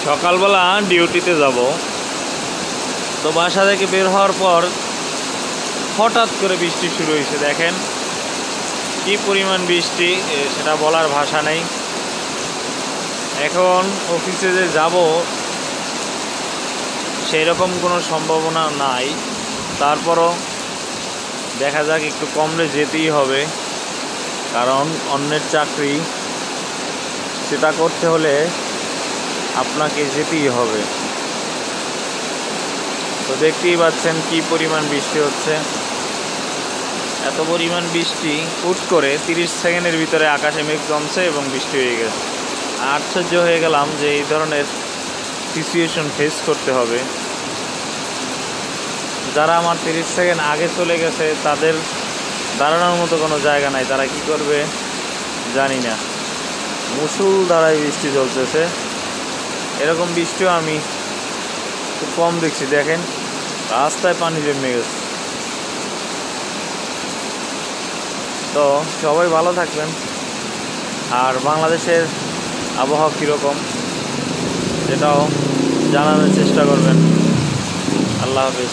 সকালবেলা ডিউটিতে যাব, তো বাসা থেকে বের হওয়ার পর হঠাৎ করে বৃষ্টি শুরু হয়েছে। দেখেন কি পরিমাণ বৃষ্টি, সেটা বলার ভাষা নেই। এখন অফিসে যে যাব সেই রকম কোনো সম্ভাবনা নাই, তারপরও দেখা যাক, একটু কমলে যেতেই হবে, কারণ অন্যের চাকরি, সেটা করতে হলে আপনাকে যেতেই হবে। তো দেখতেই পাচ্ছেন কি পরিমাণ বৃষ্টি হচ্ছে। এত পরিমাণ বৃষ্টি, হুট করে 30 সেকেন্ডের ভিতরে আকাশে মেঘ জমছে এবং বৃষ্টি হয়ে গেছে। আশ্চর্য হয়ে গেলাম যে এই ধরনের সিচুয়েশন ফেস করতে হবে। যারা আমার 30 সেকেন্ড আগে চলে গেছে তাদের দাঁড়ানোর মতো কোনো জায়গা নাই, তারা কি করবে জানি না। মুষলধারায় বৃষ্টি চলতেছে, এরকম বৃষ্টিও আমি খুব কম দেখছি। দেখেন রাস্তায় পানি জমে গেছে। তো সবাই ভালো থাকবেন, আর বাংলাদেশের আবহাওয়া কীরকম সেটাও জানানোর চেষ্টা করবেন। আল্লাহ হাফেজ।